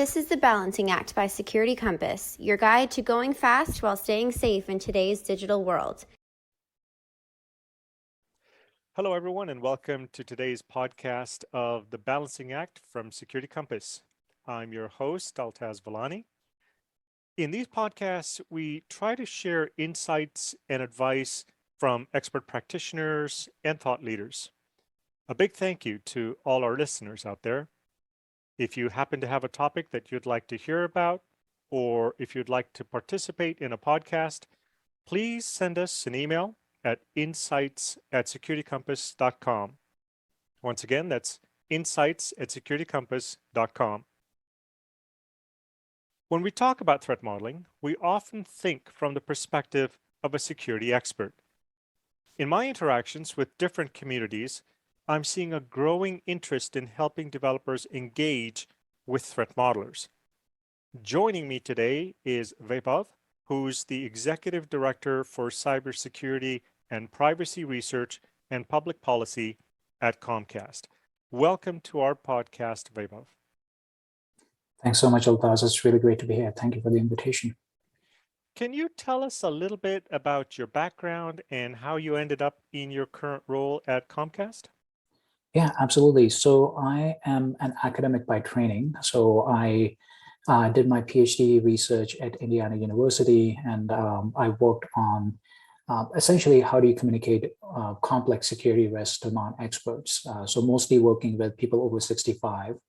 This is the Balancing Act by Security Compass, your guide to going fast while staying safe in today's digital world. Hello, everyone, and welcome to today's podcast of the Balancing Act from Security Compass. I'm your host, Altaz Villani. In these podcasts, we try to share insights and advice from expert practitioners and thought leaders. A big thank you to all our listeners out there. If you happen to have a topic that you'd like to hear about, or if you'd like to participate in a podcast, please send us an email at insights@securitycompass.com. Once again, that's insights@securitycompass.com. When we talk about threat modeling, we often think from the perspective of a security expert. In my interactions with different communities, I'm seeing a growing interest in helping developers engage with threat modelers. Joining me today is Vaibhav, who's the Executive Director for Cybersecurity and Privacy Research and Public Policy at Comcast. Welcome to our podcast, Vaibhav. Thanks so much, Altaz. It's really great to be here. Thank you for the invitation. Can you tell us a little bit about your background and how you ended up in your current role at Comcast? Yeah, absolutely. So I am an academic by training. So I did my PhD research at Indiana University, and I worked on essentially how do you communicate complex security risks to non-experts. So mostly working with people over 65.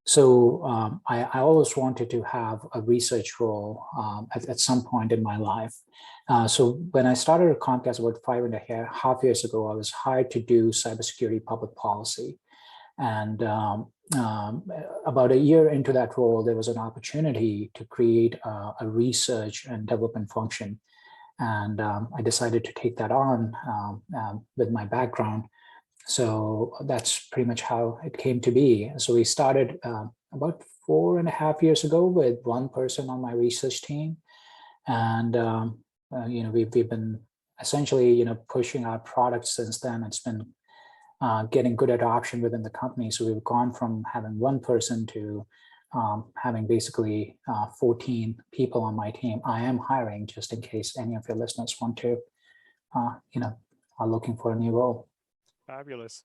So I always wanted to have a research role at some point in my life. So when I started at Comcast about 5.5 years ago, I was hired to do cybersecurity public policy. And about a year into that role, there was an opportunity to create a research and development function. And I decided to take that on with my background. So that's pretty much how it came to be. So we started about 4.5 years ago with one person on my research team. And, we've been essentially, pushing our product since then. It's been getting good adoption within the company. So we've gone from having one person to having basically 14 people on my team. I am hiring just in case any of your listeners want to, are looking for a new role. Fabulous.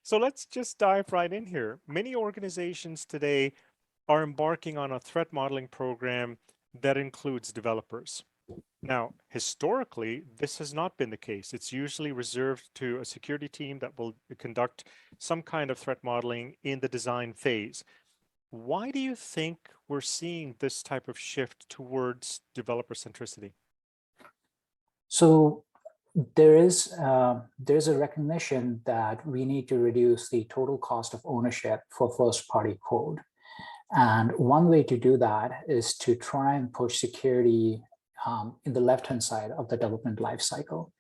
So let's just dive right in here. Many organizations today are embarking on a threat modeling program that includes developers. Now, historically, this has not been the case. It's usually reserved to a security team that will conduct some kind of threat modeling in the design phase. Why do you think we're seeing this type of shift towards developer centricity? So there's a recognition that we need to reduce the total cost of ownership for first-party code. And one way to do that is to try and push security in the left-hand side of the development lifecycle.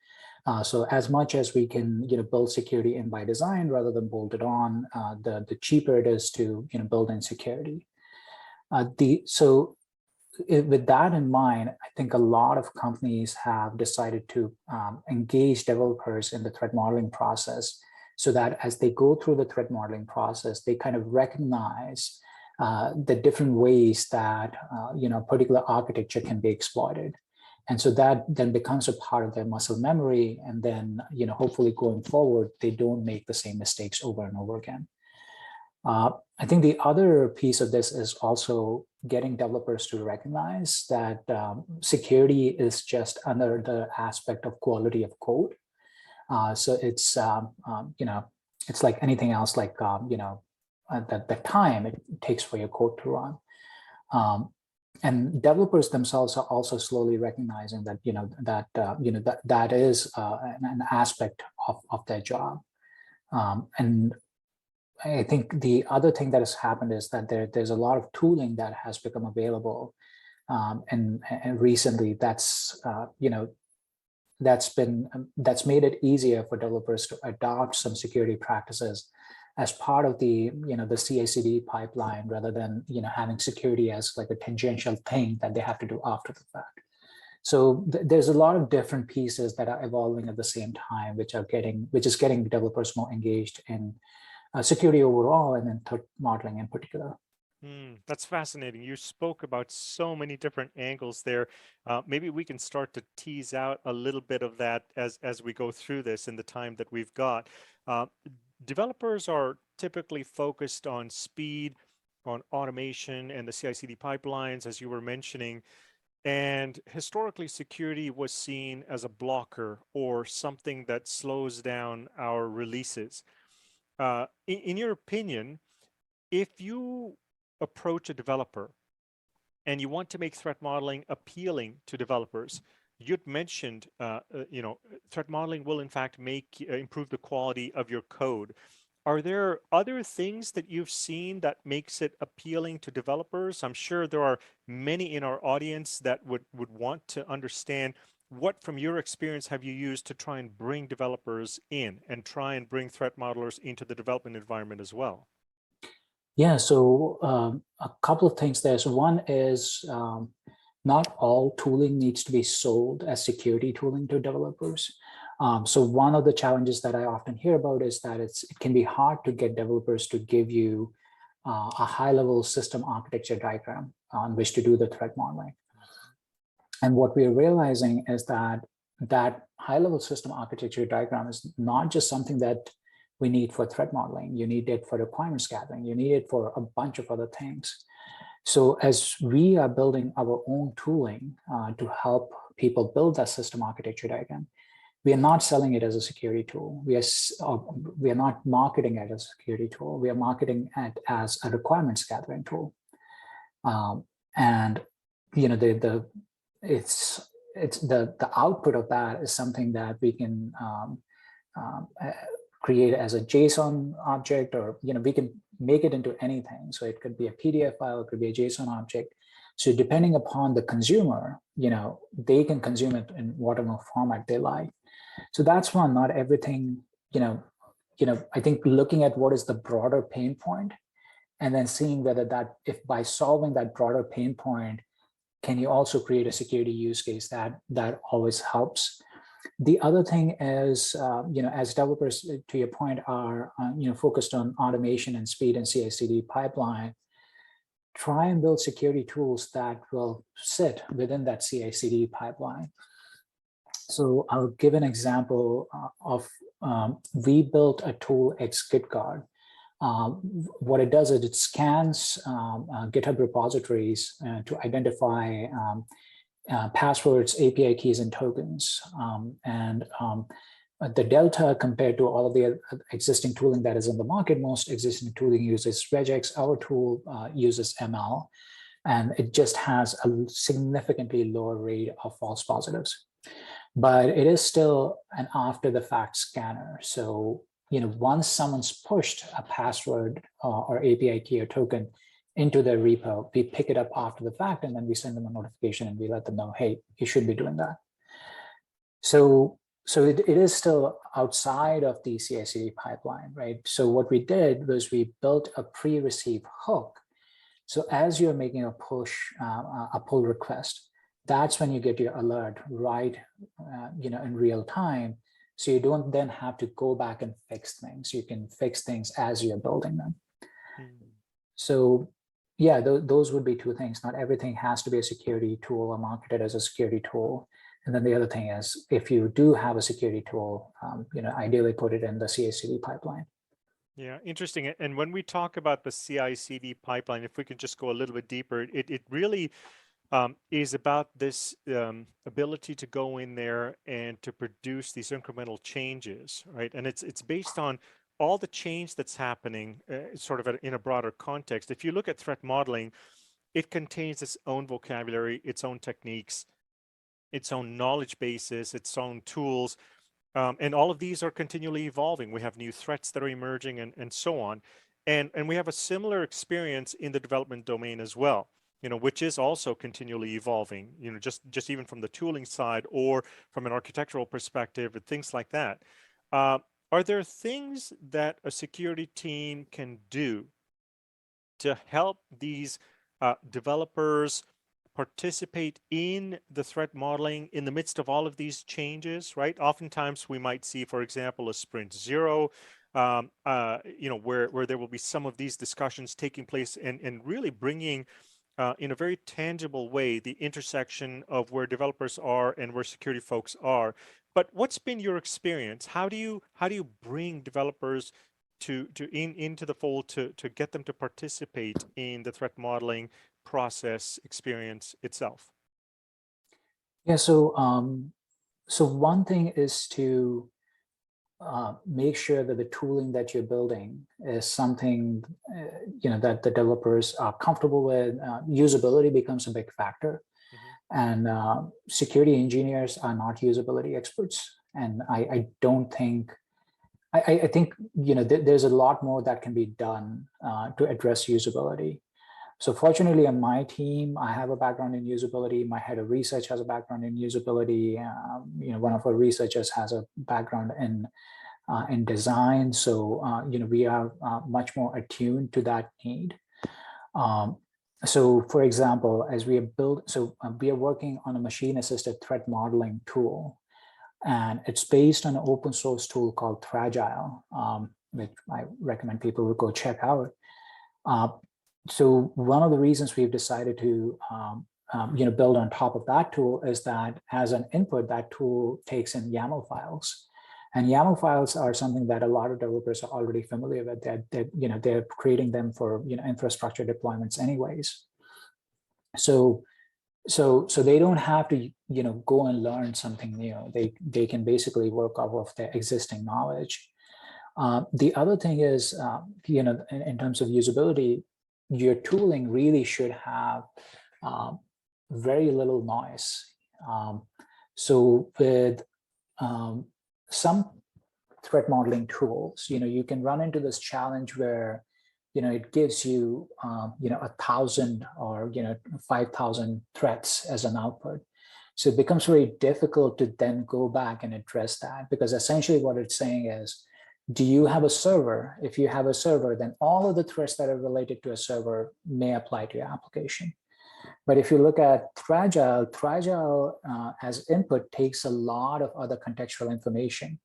So as much as we can, build security in by design rather than bolt it on, the cheaper it is to, build in security. With that in mind, I think a lot of companies have decided to engage developers in the threat modeling process so that as they go through the threat modeling process, they kind of recognize the different ways that a particular architecture can be exploited. And so that then becomes a part of their muscle memory. And then, hopefully going forward, they don't make the same mistakes over and over again. I think the other piece of this is also getting developers to recognize that security is just another aspect of quality of code. So it's it's like anything else, like the time it takes for your code to run. And developers themselves are also slowly recognizing that that is an aspect of their job. And I think the other thing that has happened is that there's a lot of tooling that has become available, and recently that's that's made it easier for developers to adopt some security practices as part of the the CI/CD pipeline, rather than having security as like a tangential thing that they have to do after the fact. So there's a lot of different pieces that are evolving at the same time, which is getting developers more engaged in security overall, and then threat modeling in particular. That's fascinating. You spoke about so many different angles there. Maybe we can start to tease out a little bit of that as we go through this in the time that we've got. Uh, Developers are typically focused on speed, on automation, and the CI/CD pipelines, as you were mentioning. And historically, security was seen as a blocker or something that slows down our releases. In your opinion, if you approach a developer and you want to make threat modeling appealing to developers, you'd mentioned, threat modeling will in fact make improve the quality of your code. Are there other things that you've seen that makes it appealing to developers? I'm sure there are many in our audience that would want to understand what from your experience have you used to try and bring developers in and try and bring threat modelers into the development environment as well. Yeah, so a couple of things there. So one is not all tooling needs to be sold as security tooling to developers. So one of the challenges that I often hear about is that it can be hard to get developers to give you a high-level system architecture diagram on which to do the threat modeling. And what we're realizing is that that high-level system architecture diagram is not just something that we need for threat modeling. You need it for requirements gathering. You need it for a bunch of other things. So as we are building our own tooling to help people build that system architecture diagram, we are not selling it as a security tool. We are not marketing it as a security tool. We are marketing it as a requirements gathering tool. And the output of that is something that we can create as a JSON object, or we can make it into anything. So it could be a PDF file, it could be a JSON object. So depending upon the consumer, they can consume it in whatever format they like. So that's one. Not everything, I think looking at what is the broader pain point, and then seeing whether if by solving that broader pain point, can you also create a security use case that always helps. The other thing is, as developers, to your point, are focused on automation and speed and CI/CD pipeline, try and build security tools that will sit within that CI/CD pipeline. So I'll give an example of we built a tool, XGitGuard. What it does is it scans GitHub repositories to identify passwords, API keys, and tokens. The delta compared to all of the existing tooling that is in the market, most existing tooling uses regex. Our tool uses ML, and it just has a significantly lower rate of false positives. But it is still an after-the-fact scanner. So once someone's pushed a password or API key or token into their repo, we pick it up after the fact, and then we send them a notification and we let them know, hey, you should be doing that. So it is still outside of the CI/CD pipeline, right? So what we did was we built a pre-receive hook. So as you're making a pull request, that's when you get your alert right, in real time. So you don't then have to go back and fix things. You can fix things as you're building them. So yeah, those would be two things. Not everything has to be a security tool or marketed as a security tool. And then the other thing is, if you do have a security tool, ideally put it in the CI/CD pipeline. Yeah, interesting. And when we talk about the CI/CD pipeline, if we can just go a little bit deeper, it really is about this ability to go in there and to produce these incremental changes, right? And it's based on all the change that's happening sort of in a broader context. If you look at threat modeling, it contains its own vocabulary, its own techniques, its own knowledge bases, its own tools. And all of these are continually evolving. We have new threats that are emerging and so on. And we have a similar experience in the development domain as well, which is also continually evolving, just even from the tooling side or from an architectural perspective and things like that. Are there things that a security team can do to help these developers participate in the threat modeling in the midst of all of these changes, right? Oftentimes we might see, for example, a sprint zero, where there will be some of these discussions taking place and really bringing in a very tangible way the intersection of where developers are and where security folks are. But what's been your experience? How do you bring developers into the fold to get them to participate in the threat modeling process experience itself? Yeah, so one thing is to make sure that the tooling that you're building is something that the developers are comfortable with. Usability becomes a big factor, and security engineers are not usability experts. And I don't think I think there's a lot more that can be done to address usability. So fortunately, on my team, I have a background in usability. My head of research has a background in usability. One of our researchers has a background in design. So we are much more attuned to that need. So for example, as we have built, we are working on a machine-assisted threat modeling tool, and it's based on an open source tool called Fragile, which I recommend people to go check out. So one of the reasons we've decided to build on top of that tool is that as an input, that tool takes in YAML files. And YAML files are something that a lot of developers are already familiar with. They're creating them for infrastructure deployments anyways. So they don't have to go and learn something new. They can basically work off of their existing knowledge. The other thing is, in terms of usability, your tooling really should have very little noise. So with some threat modeling tools, you can run into this challenge where it gives you 1,000 or 5,000 threats as an output. So it becomes very difficult to then go back and address that, because essentially what it's saying is, do you have a server? If you have a server, then all of the threats that are related to a server may apply to your application. But if you look at Fragile as input takes a lot of other contextual information.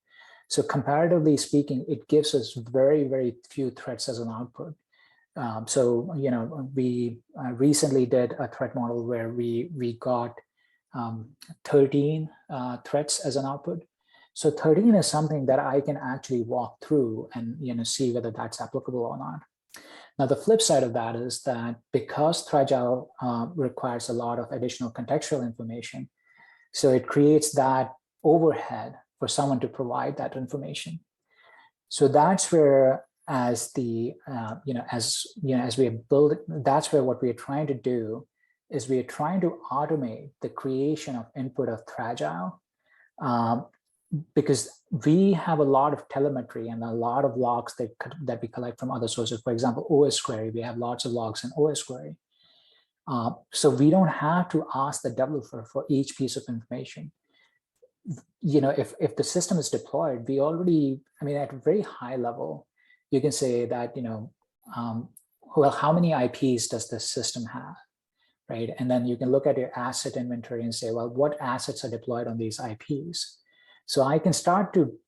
So comparatively speaking, it gives us very, very few threats as an output. We recently did a threat model where we got 13 threats as an output. So 13 is something that I can actually walk through and see whether that's applicable or not. Now, the flip side of that is that because Fragile requires a lot of additional contextual information, so it creates that overhead for someone to provide that information. So that's where, as we build, that's where what we are trying to do is we are trying to automate the creation of input of Fragile, because we have a lot of telemetry and a lot of logs that we collect from other sources. For example, OS query, we have lots of logs in OS query. So we don't have to ask the developer for each piece of information. If the system is deployed, we already, at a very high level, you can say that, well, how many IPs does this system have, right? And then you can look at your asset inventory and say, well, what assets are deployed on these IPs? So I can start to,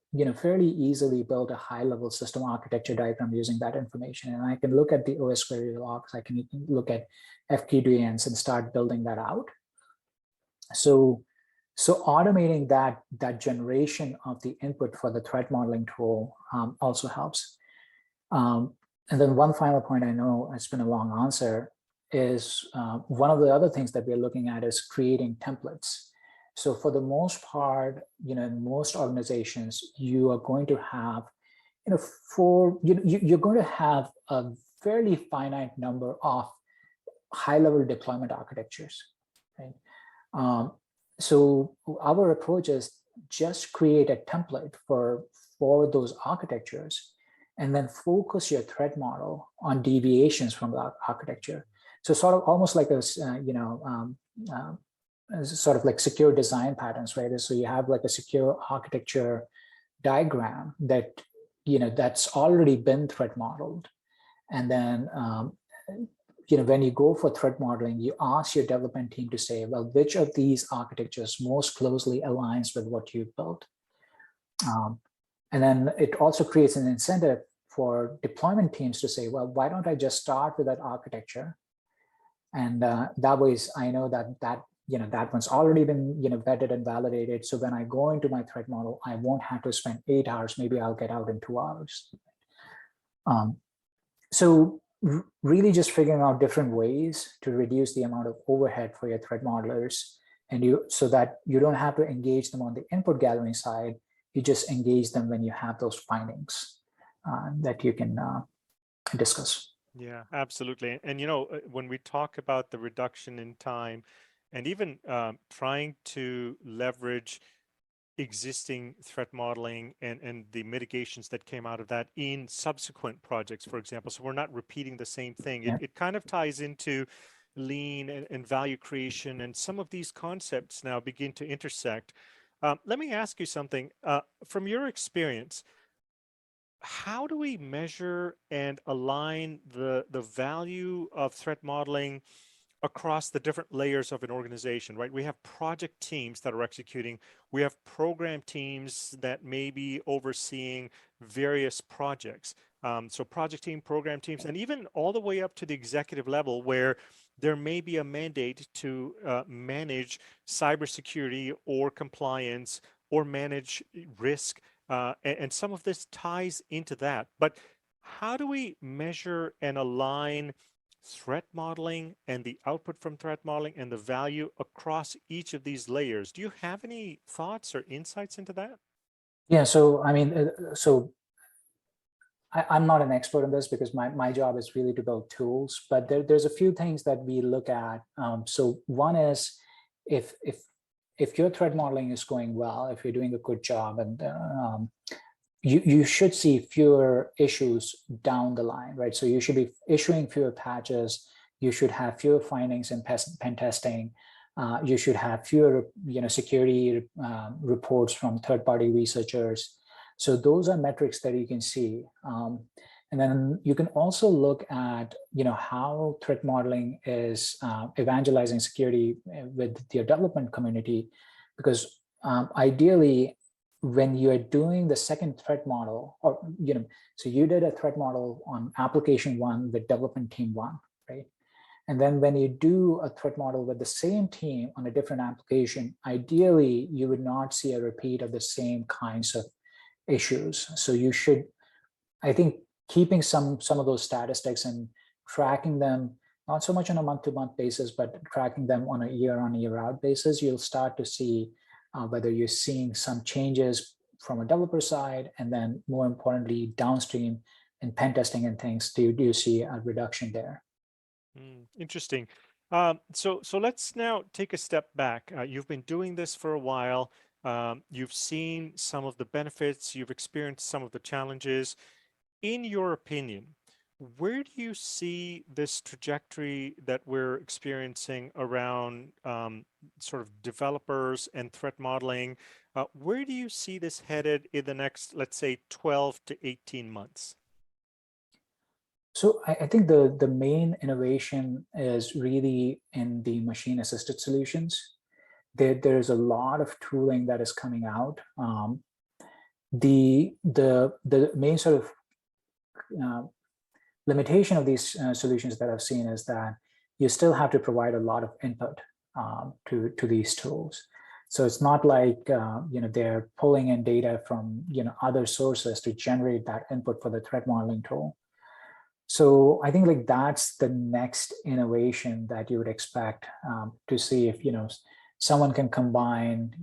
fairly easily build a high-level system architecture diagram using that information. And I can look at the OS query logs. I can look at FQDNs and start building that out. So automating that generation of the input for the threat modeling tool also helps. And then one final point, I know it's been a long answer, is one of the other things that we're looking at is creating templates. So for the most part, in most organizations, you are going to have, you're going to have a fairly finite number of high-level deployment architectures, right? So our approach is just create a template for those architectures, and then focus your threat model on deviations from that architecture. So sort of almost like a, sort of like secure design patterns, right? So you have like a secure architecture diagram that, that's already been threat modeled. And then, when you go for threat modeling, you ask your development team to say, well, which of these architectures most closely aligns with what you've built? And then it also creates an incentive for deployment teams to say, well, why don't I just start with that architecture? And that way I know that one's already been vetted and validated. So when I go into my threat model, I won't have to spend 8 hours. Maybe I'll get out in 2 hours. So really just figuring out different ways to reduce the amount of overhead for your threat modelers, and so that you don't have to engage them on the input gathering side. You just engage them when you have those findings that you can discuss. Yeah, absolutely. And when we talk about the reduction in time, and even trying to leverage existing threat modeling and the mitigations that came out of that in subsequent projects, for example, so we're not repeating the same thing. It kind of ties into lean and value creation, and some of these concepts now begin to intersect. Let me ask you something. From your experience, how do we measure and align the value of threat modeling across the different layers of an organization, right? We have project teams that are executing. We have program teams that may be overseeing various projects. So project team, program teams, and even all the way up to the executive level where there may be a mandate to manage cybersecurity or compliance or manage risk. And some of this ties into that. But how do we measure and align threat modeling and the output from threat modeling and the value across each of these layers? Do you have any thoughts or insights into that? Yeah, so I mean, I'm not an expert in this because my job is really to build tools, but there's a few things that we look at. So one is if your threat modeling is going well, if you're doing a good job, and you should see fewer issues down the line, right? So you should be issuing fewer patches. You should have fewer findings in pen testing. You should have fewer, security reports from third-party researchers. So those are metrics that you can see. And then you can also look at, how threat modeling is evangelizing security with your development community, because ideally, when you're doing the second threat model, or so you did a threat model on application 1 with development team 1, right? And then when you do a threat model with the same team on a different application, ideally you would not see a repeat of the same kinds of issues. So you should, I think, keeping some of those statistics and tracking them, not so much on a month-to-month basis, but tracking them on a year-on-year-out basis, you'll start to see whether you're seeing some changes from a developer side, and then more importantly, downstream in pen testing and things, do you see a reduction there? Interesting. So let's now take a step back. You've been doing this for a while. You've seen some of the benefits. You've experienced some of the challenges. In your opinion, where do you see this trajectory that we're experiencing around sort of developers and threat modeling? Where do you see this headed in the next, let's say, 12 to 18 months? So I think the main innovation is really in the machine-assisted solutions. There's a lot of tooling that is coming out. The main sort of limitation of these solutions that I've seen is that you still have to provide a lot of input to these tools. So it's not like they're pulling in data from other sources to generate that input for the threat modeling tool. So I think like that's the next innovation that you would expect to see, if someone can combine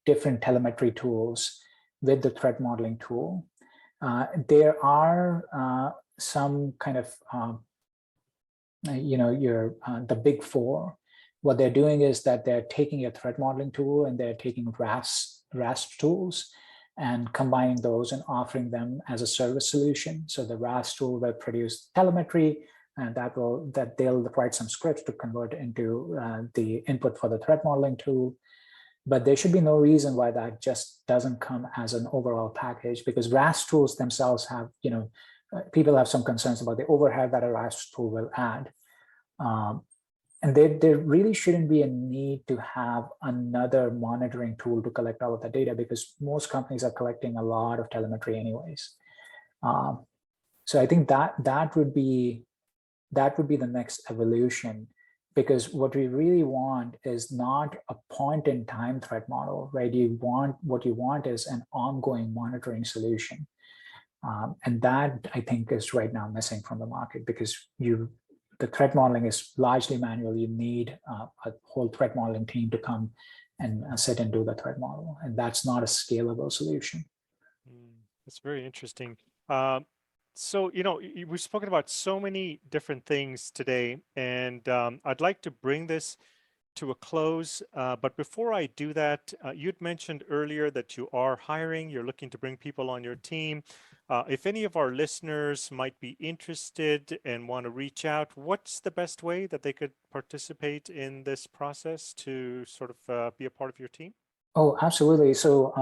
different telemetry tools with the threat modeling tool. There are some kind of the big four. What they're doing is that they're taking a threat modeling tool and they're taking RASP tools and combining those and offering them as a service solution. So the RASP tool will produce telemetry, and that they'll write some scripts to convert into the input for the threat modeling tool. But there should be no reason why that just doesn't come as an overall package, because RASP tools themselves have, people have some concerns about the overhead that a RASP tool will add. And there really shouldn't be a need to have another monitoring tool to collect all of that data, because most companies are collecting a lot of telemetry anyways. So I think that would be the next evolution, because what we really want is not a point in time threat model, right? What you want is an ongoing monitoring solution. And that, I think, is right now missing from the market, because the threat modeling is largely manual. You need a whole threat modeling team to come and sit and do the threat model. And that's not a scalable solution. That's very interesting. So, we've spoken about so many different things today, and I'd like to bring this to a close. But before I do that, you'd mentioned earlier that you are hiring, you're looking to bring people on your team. If any of our listeners might be interested and want to reach out, what's the best way that they could participate in this process to sort of be a part of your team? Oh, absolutely. So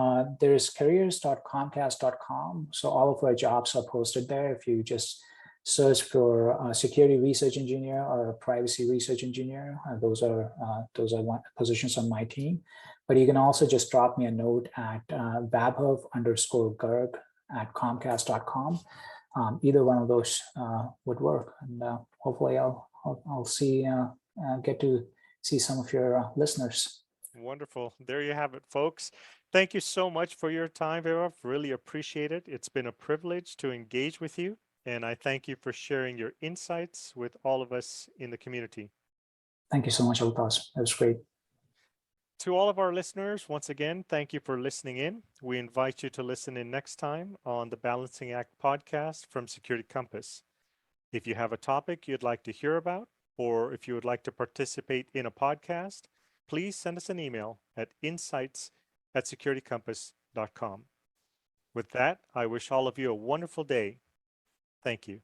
there's careers.comcast.com. So all of our jobs are posted there. If you just search for a security research engineer or a privacy research engineer, those are positions on my team. But you can also just drop me a note at Vaibhav_Garg at comcast.com. Either one of those would work, and hopefully I'll see get to see some of your listeners. Wonderful. There you have it, folks. Thank you so much for your time, Vaibhav. Really appreciate it. It's been a privilege to engage with you, and I thank you for sharing your insights with all of us in the community. Thank you so much, Altas. That was great. To all of our listeners, once again, thank you for listening in. We invite you to listen in next time on the Balancing Act podcast from Security Compass. If you have a topic you'd like to hear about, or if you would like to participate in a podcast, please send us an email at insights@securitycompass.com. With that, I wish all of you a wonderful day. Thank you.